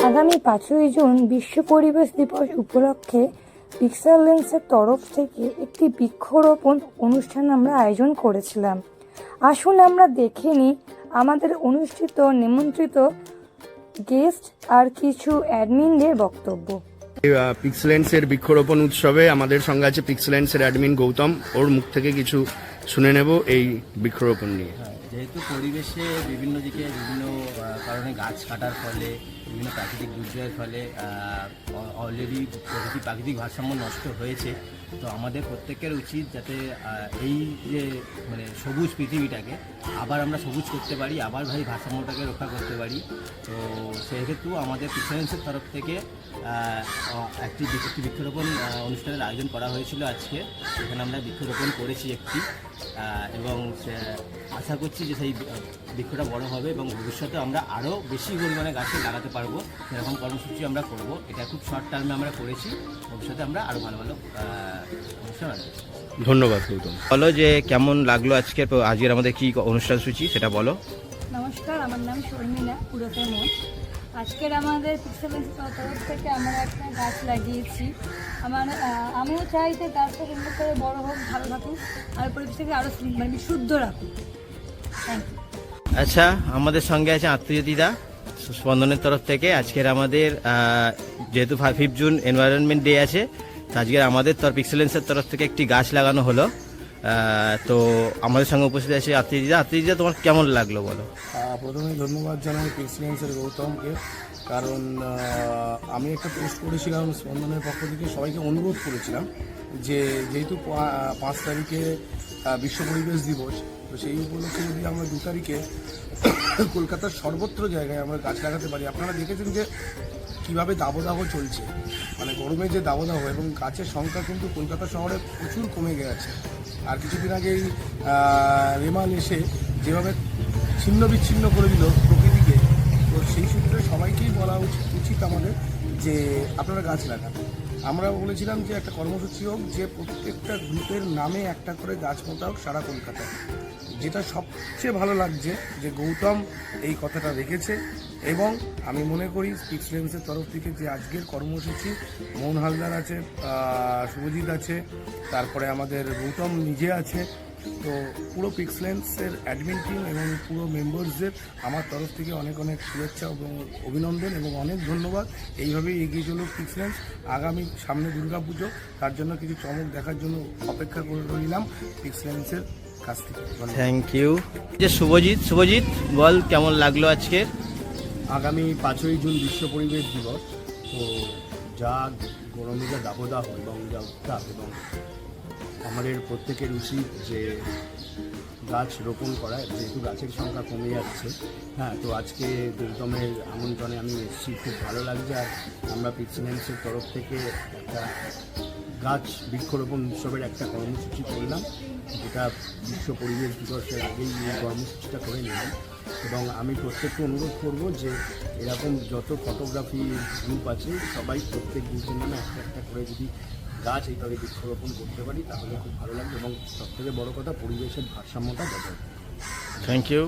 আগামী 5ই জুন বিশ্ব পরিবেশ দিবস উপলক্ষে পিক্সেল লেন্সের তরফ থেকে একটি বৃক্ষরোপণ অনুষ্ঠান আমরা আয়োজন করেছিলাম। আসুন আমরা দেখে নিই আমাদের অনুষ্ঠিত নিমন্ত্রিত গেস্ট আর কিছু অ্যাডমিনদের বক্তব্য। পিক্সেলেন্সের বৃক্ষরোপণ উৎসবে আমাদের সঙ্গে আছে পিক্সেলেন্সের অ্যাডমিন গৌতম। ওর মুখ থেকে কিছু শুনে নেব এই বৃক্ষরোপণ নিয়ে। যেহেতু পরিবেশে বিভিন্ন দিকে বিভিন্ন কারণে গাছ কাটার ফলে বিভিন্ন প্রাকৃতিক দুর্যোগের ফলে অলরেডি প্রাকৃতিক ভারসাম্য নষ্ট হয়েছে, তো আমাদের প্রত্যেকের উচিত যাতে এই যে সবুজ পৃথিবীটাকে আবার আমরা সবুজ করতে পারি, আবার ভারসাম্যটাকে রক্ষা করতে পারি। তো সেহেতু আমাদের পিক্সেলেন্সের তরফ থেকে একটি বৃক্ষরোপণ অনুষ্ঠানের আয়োজন করা হয়েছিল আজকে। এখানে আমরা বৃক্ষরোপণ করেছি একটি, এবং আশা করছি যে সেই বৃক্ষটা বড় হবে এবং ভবিষ্যতে আমরা আরও বেশি পরিমাণে গাছ লাগাতে পারবো। সেরকম কর্মসূচি আমরা করব। এটা খুব শর্ট টার্মে আমরা করেছি, ভবিষ্যতে আমরা আরও ভালো ভালো অনুষ্ঠান আসবে। ধন্যবাদ গৌতম। বলো যে কেমন লাগলো আজকের আমাদের কি অনুষ্ঠান সূচি, সেটা বলো। নমস্কার, আমার নাম শর্মিলা পুরোতে মন। আজকের আমাদের পিক্সেলেন্স তরফ থেকে আমরা একটা গাছ লাগিয়েছি। আমিও চাই যে গাছটা সুন্দর করে বড় হোক, ভালো থাকুক আর পরিবেশটাকে আরও শুদ্ধ রাখুক। Thank you. আচ্ছা, আমাদের সঙ্গে আছে আত্মজ্যোতিদা স্পন্দনের তরফ থেকে। আজকের আমাদের যেহেতু 5 জুন এনভায়রনমেন্ট ডে আছে, তো আজকের আমাদের পিক্সেলেন্সের তরফ থেকে একটি গাছ লাগানো হলো। তো আমাদের সঙ্গে উপস্থিত আছে আত্মজ্যোতিদা, তোমার কেমন লাগলো বলো। প্রথমে ধন্যবাদ জানাই পিক্সেলেন্সের গৌতমকে, কারণ আমি একটা পোস্ট করেছিলাম স্পন্দনের পক্ষ থেকে, সবাইকে অনুরোধ করেছিলাম যে যেহেতু 5 তারিখে বিশ্ব পরিবেশ দিবস, তো সেই উপলক্ষে যদি আমরা 2 তারিখে কলকাতার সর্বত্র জায়গায় আমরা গাছ লাগাতে পারি। আপনারা দেখেছেন যে কীভাবে দাবদাহ চলছে, গরমে যে দাবদাহ, এবং গাছের সংখ্যা কিন্তু কলকাতা শহরে প্রচুর কমে গেছে। আর কিছুদিন আগেই রেমাল এসে যেভাবে ছিন্ন বিচ্ছিন্ন করে দিল প্রকৃতিকে, তো সেই সূত্রে সবাইকেই বলা উচিত আমাদের যে আপনারা গাছ লাগান। আমরা বলেছিলাম যে একটা কর্মসূচি হোক, যে প্রত্যেকটা গ্রুপের নামে একটা করে গাছ পোঁতা হোক সারা কলকাতায়। যেটা সবচেয়ে ভালো লাগছে যে গৌতম এই কথাটা রেখেছে, এবং আমি মনে করি পিক্সেলেন্সের তরফ থেকে যে আজকের কর্মসূচি, মোহন হালদার আছে, শুভজিৎ আছে, তারপরে আমাদের গৌতম নিজে আছে, তো পুরো পিক্সেলেন্সের অ্যাডমিন টিম এবং পুরো মেম্বার্সদের আমার তরফ থেকে অনেক অনেক শুভেচ্ছা এবং অভিনন্দন এবং অনেক ধন্যবাদ। এইভাবেই এগিয়ে চলুক পিক্সেলেন্স। আগামী সামনে দুর্গাপুজো, তার জন্য কিছু চমক দেখার জন্য অপেক্ষা করে রইলাম পিক্সেলেন্সের কাছ থেকে। Thank you. যে শুভজিৎ বল কেমন লাগলো আজকে। আগামী 5ই জুন বিশ্ব পরিবেশ দিবস, তো যা গরমে যা দাবদাহ এবং যা উত্তাপ, এবং আমাদের প্রত্যেকের উচিত যে গাছ রোপণ করা, যেহেতু গাছের সংখ্যা কমে যাচ্ছে। তো আজকে গৌতমের আমন্ত্রণে আমি এসেছি, খুব ভালো লাগছে। আর আমরা পিক্সেলেন্সের তরফ থেকে একটা গাছ বৃক্ষরোপণ উৎসবের একটা কর্মসূচি করলাম, যেটা বিশ্ব পরিবেশ দিবসের আগেই এই কর্মসূচিটা করে নিলাম। এবং আমি প্রত্যেককে অনুরোধ করব যে এরকম যত ফটোগ্রাফি গ্রুপ আছে, সবাই প্রত্যেক গ্রুপের নামে একটা একটা করে যদি গাছ এইভাবে বৃক্ষরোপণ করতে পারি, তাহলে খুব ভালো লাগবে এবং সবথেকে বড় কথা পরিবেশের ভারসাম্যটা বজায়। Thank you.